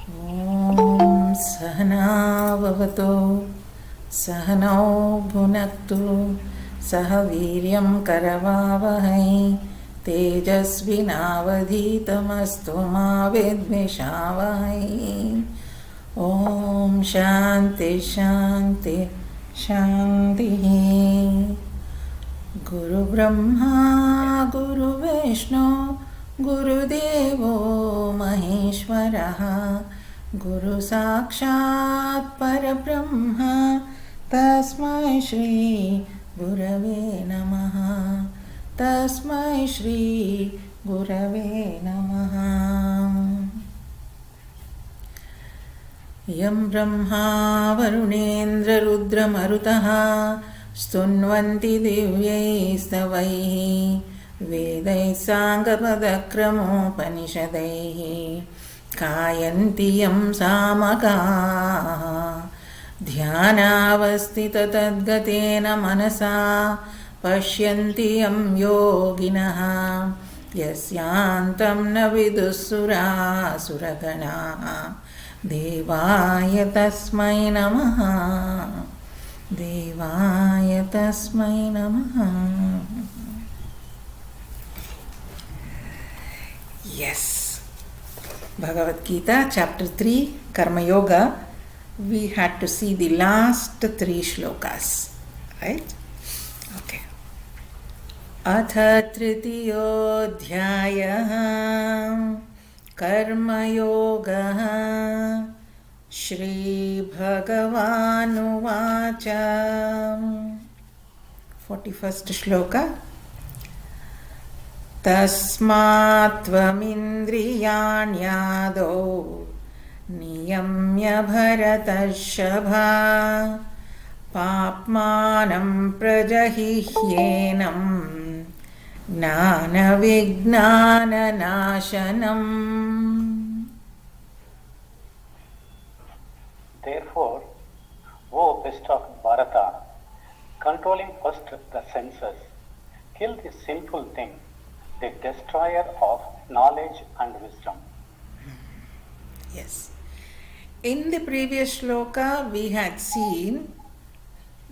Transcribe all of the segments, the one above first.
ॐ सहनाववतु सहनौ भुनक्तु सह वीर्यं करवावहै तेजस्विनावधीतमस्तु मा विद्विषावहै। ॐ शान्ति शान्ति शान्तिः। गुरुब्रह्मा गुरुविष्णु गुरुदेवो महेश्वरः गुरुसाक्षात् परब्रह्म तस्मै श्री गुरवे नमः। तस्मै श्री गुरवे नमः। यं ब्रह्मा वरुणेन्द्ररुद्रमरुतः स्तुन्वन्ति दिव्यैस्तवैः वेदैः साङ्गपदक्रमोपनिषदैः गायन्ति यं सामगाः। ध्यानावस्थिततद्गतेन मनसा पश्यन्ति यं योगिनः यस्यान्तं न विदुःसुरासुरगणाः। देवाय तस्मै नमः। देवाय तस्मै नमः। Yes. Bhagavad Gita chapter 3 Karma Yoga. We had to see the last 3 shlokas, right? Okay. Atha tritiyoऽध्यायः Karma Yoga. Shri Bhagawanuvacha. 41st shloka. तस्मात्त्वमिन्द्रियाण्यादौ नियम्य भरतर्षभा पाप्मानं प्रजहिह्येनं ज्ञानविज्ञाननाशनम्। Therefore, O best of Bharata, controlling first the senses, kill this sinful thing, the destroyer of knowledge and wisdom. Yes. In the previous shloka, we had seen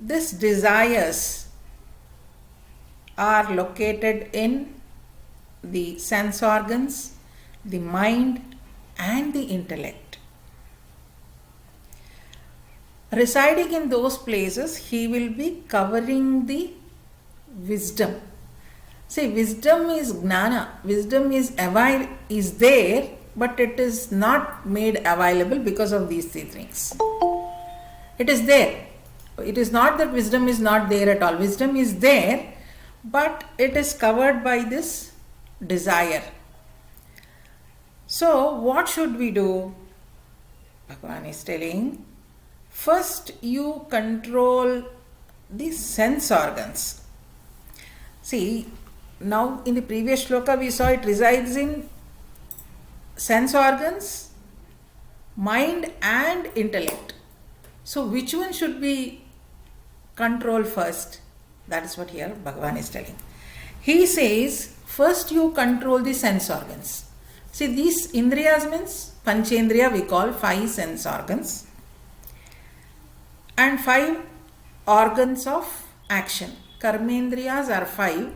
these desires are located in the sense organs, the mind, and the intellect. Residing in those places, he will be covering the wisdom. See, wisdom is gnana. Wisdom is there, but it is not made available because of these 3 things. It is there. It is not that wisdom is not there at all. Wisdom is there, but it is covered by this desire. So, what should we do? Bhagavan is telling, first you control the sense organs. See, now in the previous shloka we saw it resides in sense organs, mind and intellect. So which one should we control first? That is what here Bhagavan is telling. He says first you control the sense organs. See, these indriyas means panchendriya, we call 5 sense organs, and 5 organs of action. Karmendriyas are 5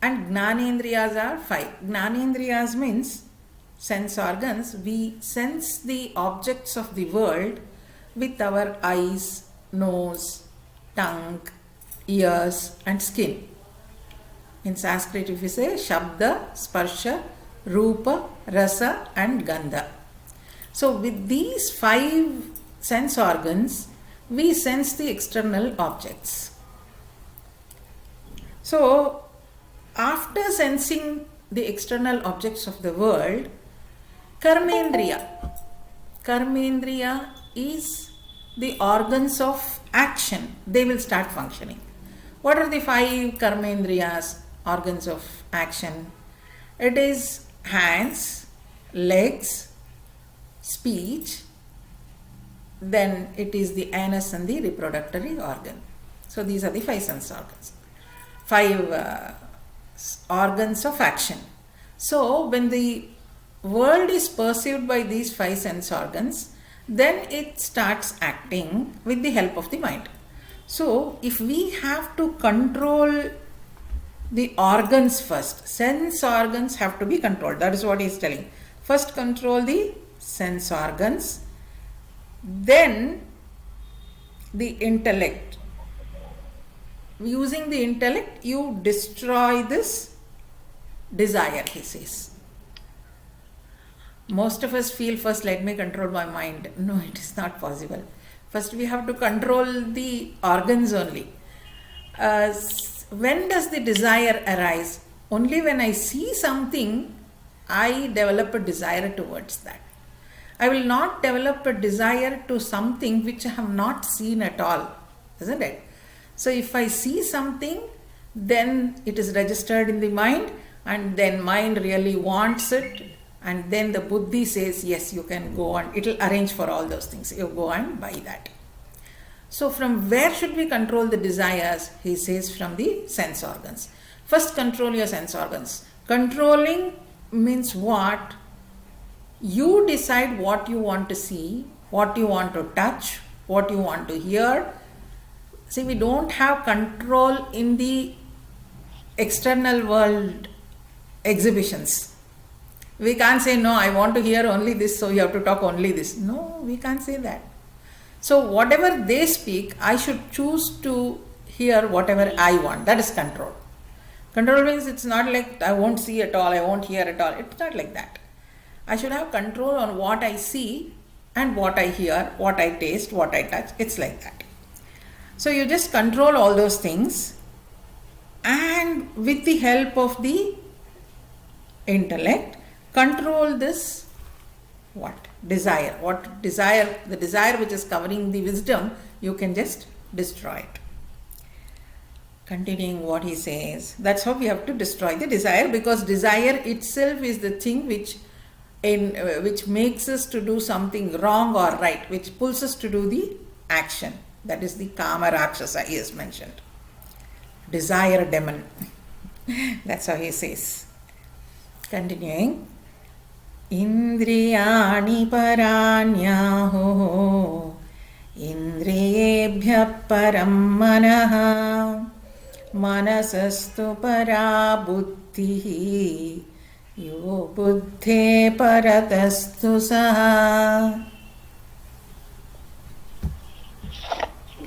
and Gnanendriyas are 5. Gnanendriyas means sense organs. We sense the objects of the world with our eyes, nose, tongue, ears and skin. In Sanskrit, if we say Shabda, Sparsha, Rupa, Rasa and Gandha. So with these 5 sense organs, we sense the external objects. So after sensing the external objects of the world, Karmendriya is the organs of action. They will start functioning. What are the 5 Karmendriyas, organs of action? It is hands, legs, speech, then it is the anus and the reproductory organ. So these are the 5 sense organs. 5 organs of action. So when the world is perceived by these five sense organs, then it starts acting with the help of the mind. So if we have to control the organs first, sense organs have to be controlled. That is what he is telling. First control the sense organs, then the intellect. Using the intellect, you destroy this desire, he says. Most of us feel, first let me control my mind. No, it is not possible. First we have to control the organs only. When does the desire arise? Only when I see something, I develop a desire towards that. I will not develop a desire to something which I have not seen at all, isn't it? So if I see something, then it is registered in the mind, and then mind really wants it, and then the buddhi says, yes, you can go on. It will arrange for all those things. You go and buy that. So from where should we control the desires? He says from the sense organs. First control your sense organs. Controlling means what? You decide what you want to see, what you want to touch, what you want to hear. See, we don't have control in the external world exhibitions. We can't say, no, I want to hear only this, so you have to talk only this. No, we can't say that. So whatever they speak, I should choose to hear whatever I want. That is control. Control means it's not like I won't see at all, I won't hear at all. It's not like that. I should have control on what I see and what I hear, what I taste, what I touch. It's like that. So you just control all those things, and with the help of the intellect, control this what? Desire. What desire? The desire which is covering the wisdom, you can just destroy it. Continuing what he says, that's how we have to destroy the desire, because desire itself is the thing which makes us to do something wrong or right, which pulls us to do the action. That is the Kama Rakshasa he has mentioned. Desire demon. That's how he says. Continuing. Indriyani paranyaho indriyebhya param manaha manasastu para buddhihi yo buddhe paratastu saha.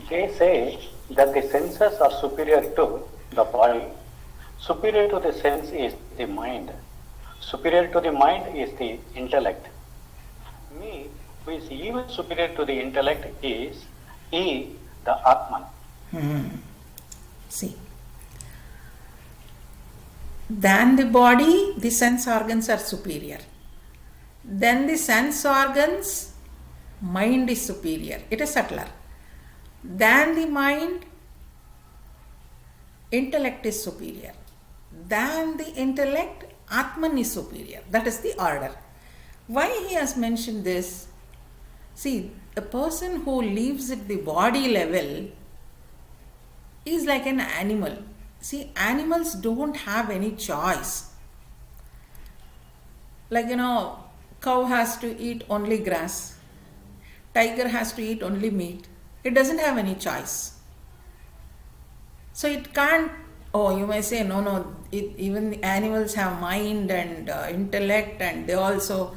They say that the senses are superior to the body. Superior to the sense is the mind. Superior to the mind is the intellect. Me, who is even superior to the intellect, is the Atman. See. Than the body, the sense organs are superior. Then the sense organs, mind is superior. It is subtler. Than the mind, intellect is superior. Than the intellect, Atman is superior. That is the order. Why he has mentioned this? See, a person who lives at the body level is like an animal. See, animals don't have any choice. Like, cow has to eat only grass. Tiger has to eat only meat. It doesn't have any choice. So it can't, you may say, no, even the animals have mind and intellect, and they also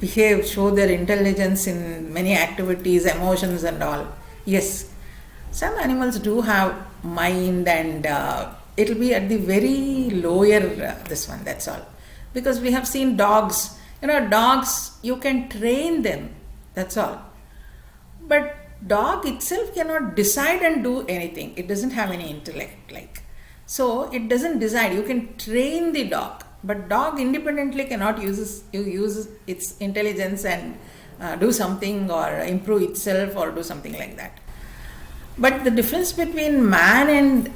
show their intelligence in many activities, emotions and all. Yes, some animals do have mind, and it will be at the very lower this one, that's all. Because we have seen dogs. Dogs, you can train them, that's all. But dog itself cannot decide and do anything. It doesn't have any intellect so it doesn't decide. You can train the dog, but dog independently cannot use its intelligence and do something or improve itself or do something like that. But the difference between man and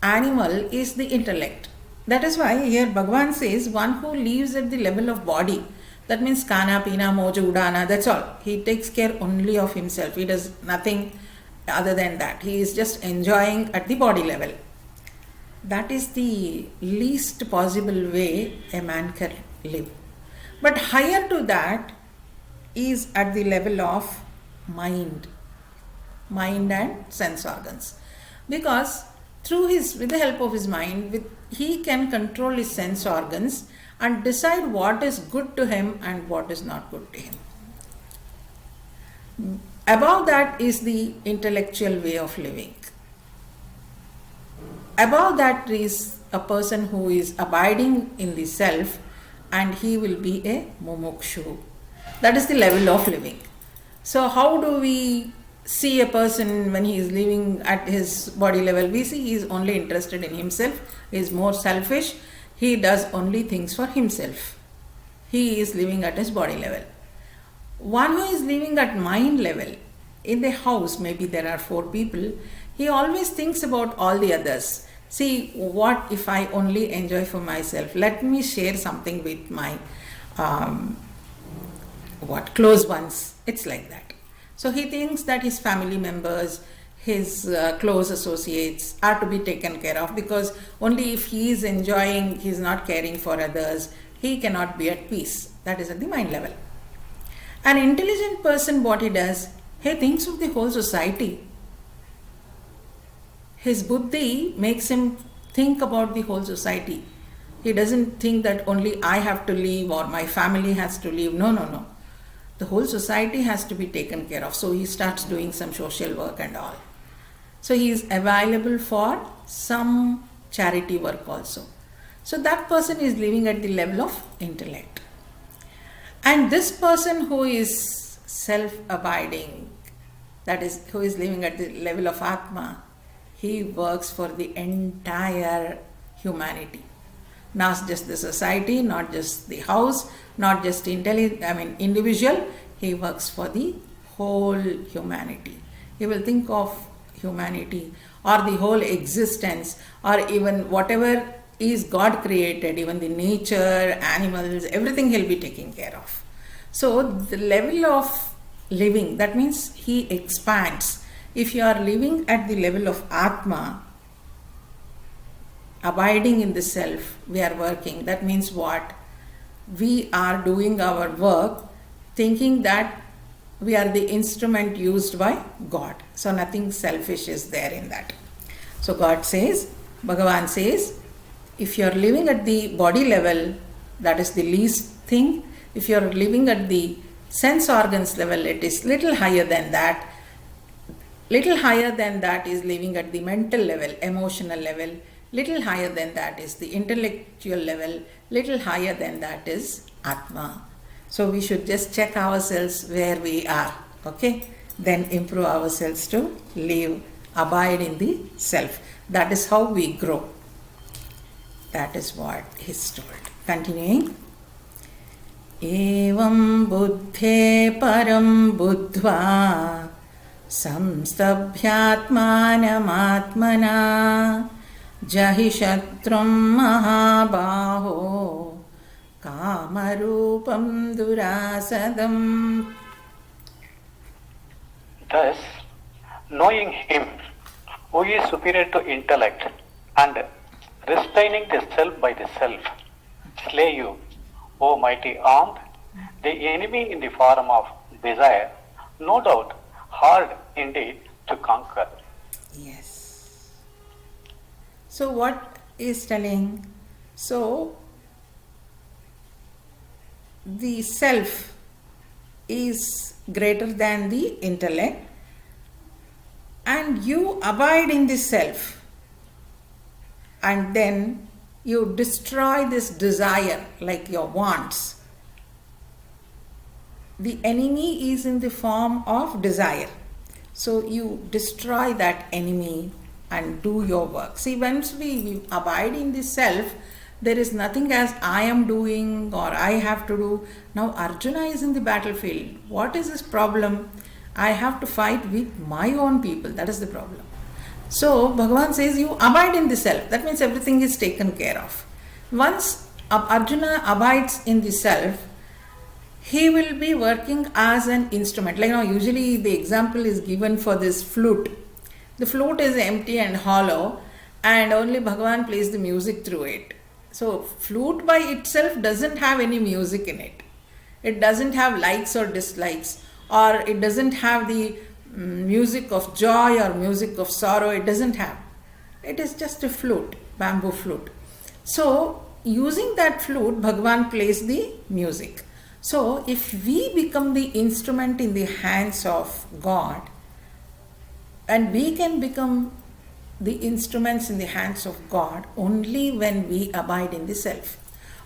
animal is the intellect. That is why here Bhagavan says one who lives at the level of body, that means Kana, Pina, Moja, Udana, that's all. He takes care only of himself. He does nothing other than that. He is just enjoying at the body level. That is the least possible way a man live. But higher to that is at the level of mind and sense organs, because with the help of his mind, he can control his sense organs and decide what is good to him and what is not good to him. Above that is the intellectual way of living. Above that is a person who is abiding in the self, and he will be a mumukshu. That is the level of living. So how do we see a person when he is living at his body level? We see he is only interested in himself, he is more selfish, he does only things for himself. He is living at his body level. One who is living at mind level, in the house maybe there are 4 people, he always thinks about all the others. See, what if I only enjoy for myself? Let me share something with my close ones. It's like that. So he thinks that his family members, his close associates are to be taken care of, because only if he is enjoying, he is not caring for others, he cannot be at peace. That is at the mind level. An intelligent person, what he does, he thinks of the whole society. His buddhi makes him think about the whole society. He doesn't think that only I have to live or my family has to live. No. The whole society has to be taken care of. So he starts doing some social work and all. So he is available for some charity work also. So that person is living at the level of intellect. And this person who is self-abiding, that is, who is living at the level of Atma, he works for the entire humanity. Not just the society, not just the house, not just individual. He works for the whole humanity. He will think of humanity or the whole existence, or even whatever is God created, even the nature, animals, everything he'll be taking care of. So the level of living, that means he expands. If you are living at the level of Atma, abiding in the self, we are working. That means what? We are doing our work thinking that we are the instrument used by God. So nothing selfish is there in that. So God says, Bhagavan says, if you are living at the body level, that is the least thing. If you are living at the sense organs level, it is little higher than that. Little higher than that is living at the mental level, emotional level. Little higher than that is the intellectual level. Little higher than that is Atma. So we should just check ourselves where we are. Okay? Then improve ourselves to live, abide in the self. That is how we grow. That is what is told. Continuing. Evam buddhe param buddhva samstabhyatmanamatmana jahi shatrum mahabaho kamarupam durasadam. Thus, knowing him who is superior to intellect and restraining the self by the self, slay you, O mighty armed, the enemy in the form of desire, no doubt hard indeed to conquer. Yes. So what is telling? So the self is greater than the intellect, and you abide in the self, and then you destroy this desire like your wants. The enemy is in the form of desire. So you destroy that enemy and do your work. See, once we abide in the self, there is nothing as I am doing or I have to do. Now Arjuna is in the battlefield. What is his problem? I have to fight with my own people. That is the problem. So Bhagavan says you abide in the self. That means everything is taken care of. Once Arjuna abides in the self, he will be working as an instrument. Like usually the example is given for this flute. The flute is empty and hollow, and only Bhagavan plays the music through it. So flute by itself doesn't have any music in it. It doesn't have likes or dislikes, or it doesn't have the music of joy or music of sorrow. It doesn't have. It is just a flute, bamboo flute. So using that flute, Bhagavan plays the music. So if we become the instrument in the hands of God, and we can become the instruments in the hands of God only when we abide in the self.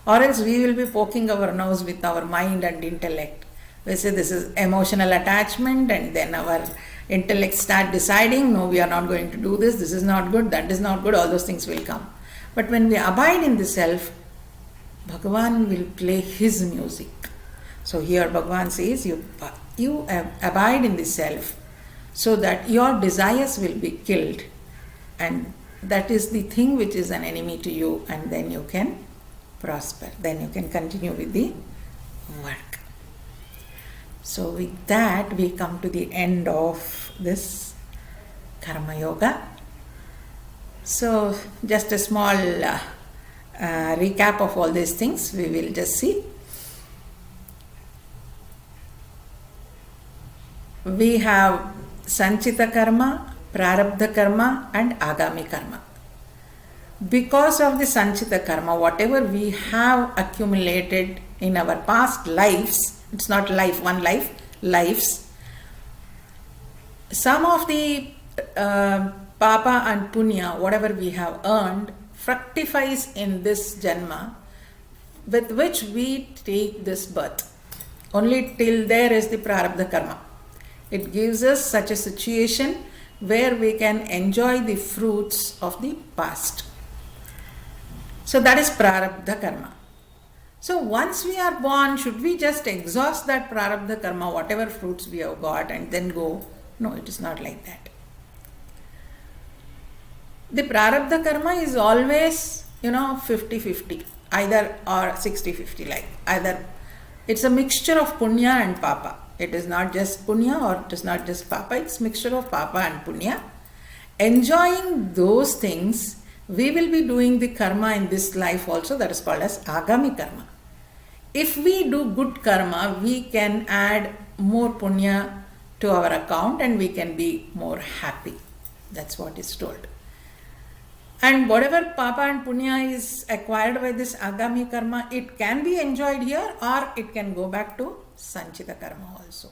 Or else we will be poking our nose with our mind and intellect. We say this is emotional attachment, and then our intellect start deciding, no, we are not going to do this is not good, that is not good, all those things will come. But when we abide in the self, Bhagavan will play his music. So here Bhagavan says, you abide in the self so that your desires will be killed, and that is the thing which is an enemy to you, and then you can prosper, then you can continue with the work. So with that we come to the end of this Karma Yoga. So just a small recap of all these things we will just see. We have Sanchita Karma, Prarabdha Karma and Agami Karma. Because of the Sanchita Karma, whatever we have accumulated in our past lives, it's not life, one life, lives, some of the Papa and Punya, whatever we have earned, fructifies in this Janma, with which we take this birth. Only till there is the Prarabdha Karma. It gives us such a situation where we can enjoy the fruits of the past. So that is Prarabdha Karma. So once we are born, should we just exhaust that Prarabdha Karma, whatever fruits we have got, and then go? No, it is not like that. The Prarabdha Karma is always, 50-50, either or 60-50, like either it's a mixture of Punya and Papa. It is not just Punya or it is not just Papa, it's mixture of Papa and Punya. Enjoying those things, we will be doing the karma in this life also, that is called as Agami Karma. If we do good karma, we can add more Punya to our account and we can be more happy. That's what is told. And whatever Papa and Punya is acquired by this Agami Karma, it can be enjoyed here or it can go back to Sanchita Karma also.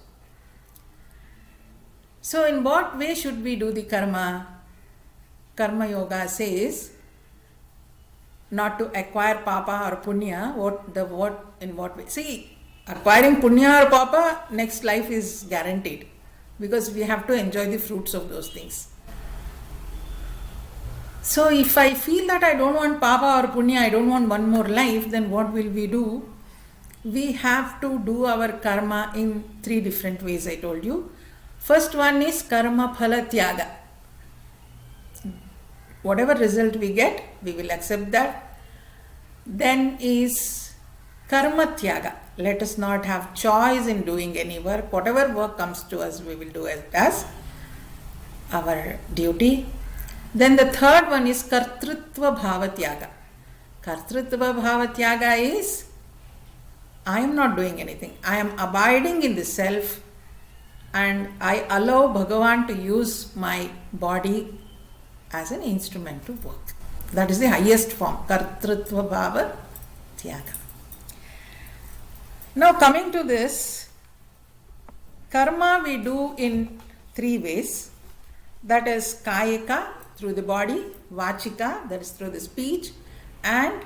So in what way should we do the karma? Karma Yoga says not to acquire Papa or Punya. In what way? See, acquiring Punya or Papa, next life is guaranteed because we have to enjoy the fruits of those things. So if I feel that I don't want Papa or Punya, I don't want one more life, then what will we do? We have to do our karma in 3 different ways, I told you. First one is karma phala tyaga. Whatever result we get, we will accept that. Then is karma tyaga. Let us not have choice in doing any work. Whatever work comes to us, we will do as our duty. Then the third one is kartrutva bhava tyaga. Kartrutva bhava tyaga is I am not doing anything. I am abiding in the self and I allow Bhagavan to use my body as an instrument to work. That is the highest form, Kartrutva Bhava Tyaga. Now coming to this, karma we do in 3 ways. That is Kayika, through the body, Vachika, that is through the speech, and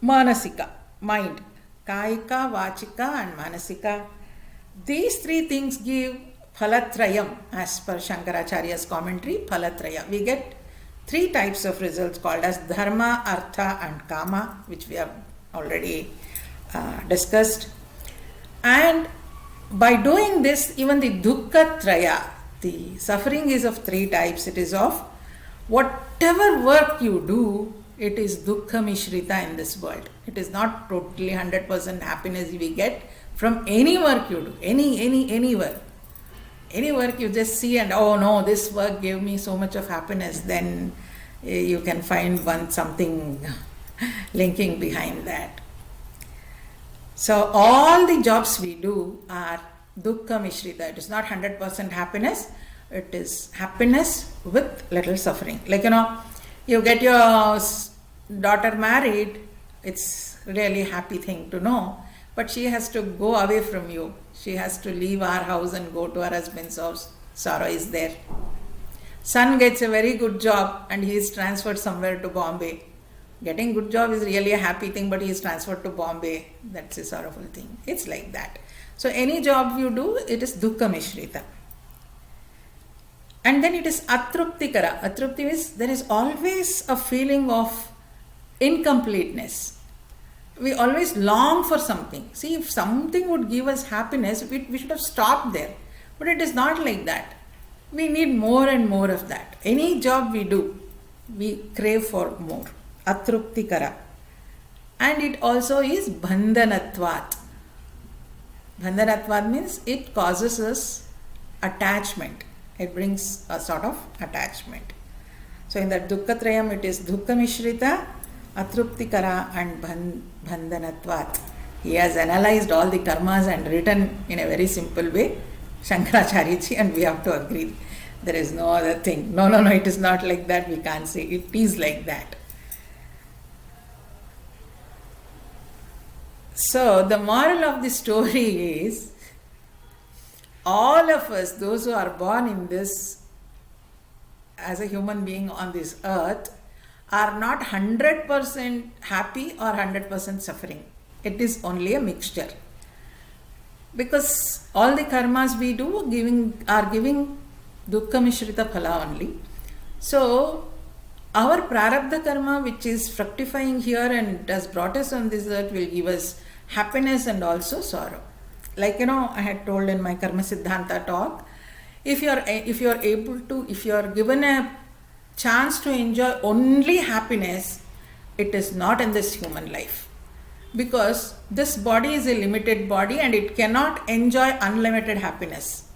Manasika, mind. Kayika, Vachika and Manasika. These 3 things give Phalatrayam, as per Shankaracharya's commentary, Phalatraya. We get 3 types of results called as Dharma, Artha and Kama, which we have already discussed. And by doing this, even the Dukkha Traya, the suffering is of 3 types. It is of whatever work you do, it is dukkha mishrita in this world. It is not totally 100% happiness we get from any work you do, any work. Any work you just see and oh no, this work gave me so much of happiness, then you can find something linking behind that. So all the jobs we do are dukkha mishrita. It is not 100% happiness. It is happiness with little suffering. Like, you get your daughter married, it's really a happy thing to know, but she has to go away from you. She has to leave our house and go to her husband's house. Sorrow is there. Son gets a very good job and he is transferred somewhere to Bombay. Getting good job is really a happy thing, but he is transferred to Bombay. That's a sorrowful thing. It's like that. So any job you do, it is dukkha mishrita. And then it is atruptikara. Atrupti is, there is always a feeling of incompleteness. We always long for something. See, if something would give us happiness, we should have stopped there. But it is not like that. We need more and more of that. Any job we do, we crave for more. Atruptikara. And it also is bandhanatvat. Bandhanatvat means it causes us attachment. It brings a sort of attachment. So in that dukkhatrayam, it is dukkha mishrita, atruptikara and bandhanatvat. He has analyzed all the karmas and written in a very simple way, Shankaracharya, and we have to agree. There is no other thing. No, it is not like that. We can't say it is like that. So the moral of the story is, all of us, those who are born in this, as a human being on this earth, are not 100% happy or 100% suffering. It is only a mixture. Because all the karmas we do are giving dukkha mishrita phala only. So our prarabdha karma, which is fructifying here and has brought us on this earth, will give us happiness and also sorrow. Like, I had told in my Karma Siddhanta talk, if you are given a chance to enjoy only happiness, it is not in this human life. Because this body is a limited body and it cannot enjoy unlimited happiness.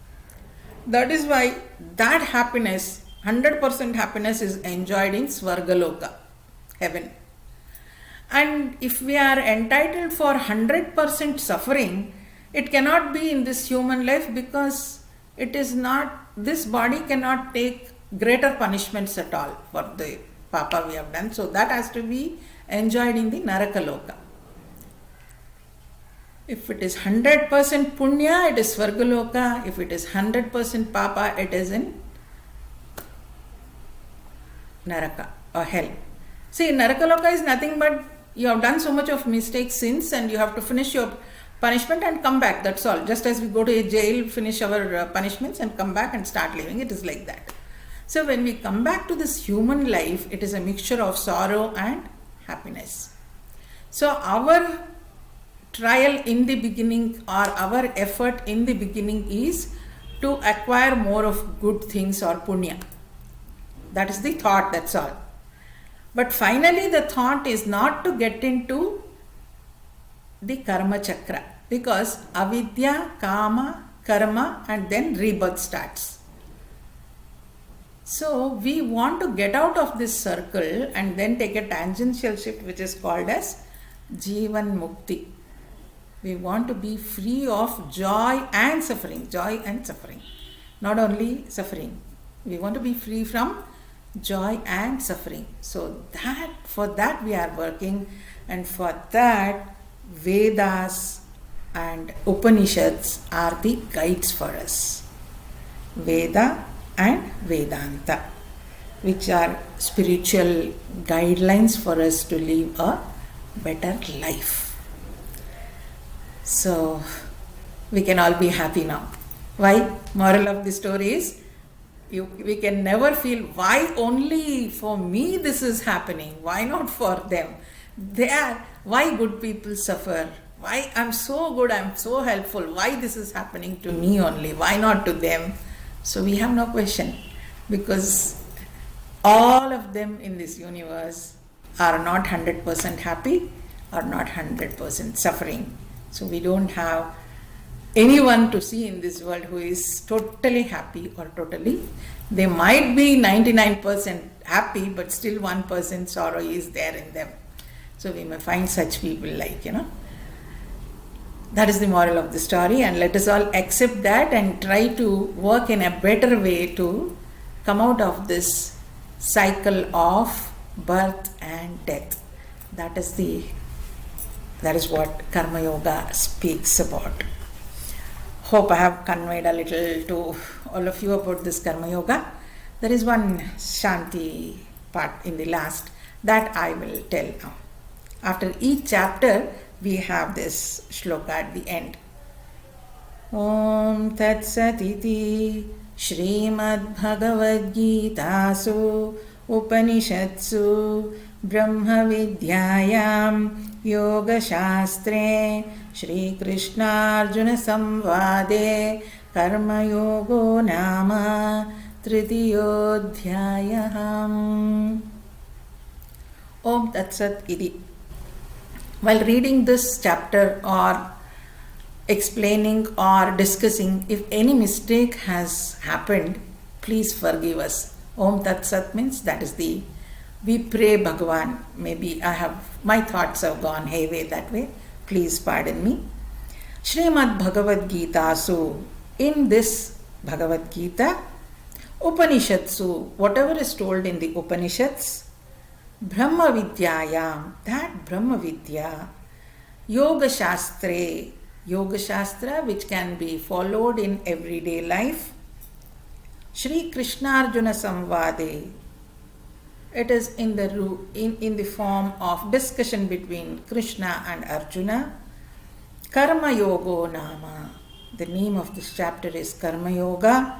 That is why that happiness, 100% happiness, is enjoyed in Svargaloka, heaven. And if we are entitled for 100% suffering, it cannot be in this human life, because it is not, this body cannot take greater punishments at all for the papa we have done. So that has to be enjoyed in the Narakaloka. If it is 100% punya, it is Svargaloka. If it is 100% papa, it is in Naraka or hell. See, Narakaloka is nothing but you have done so much of mistakes, sins, and you have to finish your punishment and come back. That's all. Just as we go to a jail, finish our punishments and come back and start living. It is like that. So when we come back to this human life, it is a mixture of sorrow and happiness. So our trial in the beginning, or our effort in the beginning, is to acquire more of good things or punya. That is the thought, that's all. But finally the thought is not to get into the karma chakra, because avidya, kama, karma, and then rebirth starts. So we want to get out of this circle and then take a tangential shift, which is called as Jivan Mukti. We want to be free of joy and suffering, not only suffering. We want to be free from joy and suffering. So for that we are working, and for that Vedas and Upanishads are the guides for us. Veda and Vedanta, which are spiritual guidelines for us to live a better life. So we can all be happy now. Why? Moral of the story is, we can never feel, why only for me this is happening? Why not for them? Why good people suffer? Why I'm so good, I'm so helpful? Why this is happening to me only? Why not to them? So we have no question, because all of them in this universe are not 100% happy or not 100% suffering. So we don't have anyone to see in this world who is totally happy or totally. They might be 99% happy, but still 1% sorrow is there in them. So we may find such people like, That is the moral of the story, and let us all accept that and try to work in a better way to come out of this cycle of birth and death. That is what Karma Yoga speaks about. Hope I have conveyed a little to all of you about this Karma Yoga. There is one Shanti part in the last that I will tell now. After each chapter, we have this shloka at the end. Om Tat Sat Iti Srimad Bhagavad Gitasu Upanishadsu Brahma Vidyayam Yoga Shastre Shri Krishna Arjuna Samvade Karma Yogo Nama Tritiyodhyayam. Om Tat Sat Iti. While reading this chapter or explaining or discussing, if any mistake has happened, please forgive us. Om Tat Sat means that is we pray Bhagavan. Maybe my thoughts have gone hayway that way. Please pardon me. Srimad Bhagavad Gita. So, in this Bhagavad Gita, Upanishadsu, whatever is told in the Upanishads, Brahma Vidyayam, that Brahma Vidya, Yoga Shastre, Yoga Shastra which can be followed in everyday life, Shri Krishna Arjuna Samvade, it is in the form of discussion between Krishna and Arjuna. Karma Yogo Nama, the name of this chapter is Karma Yoga.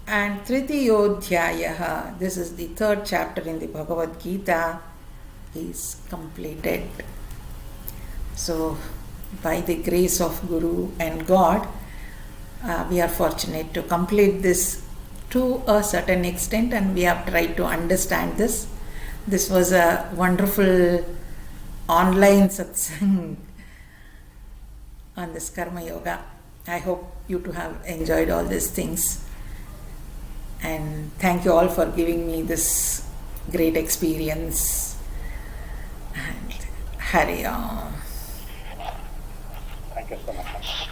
And Tritiyodhyayaha, this is the third chapter in the Bhagavad Gita, is completed. So, by the grace of Guru and God, we are fortunate to complete this to a certain extent, and we have tried to understand this. This was a wonderful online satsang on this Karma Yoga. I hope you too have enjoyed all these things. And thank you all for giving me this great experience. And Hari Om. Thank you so much.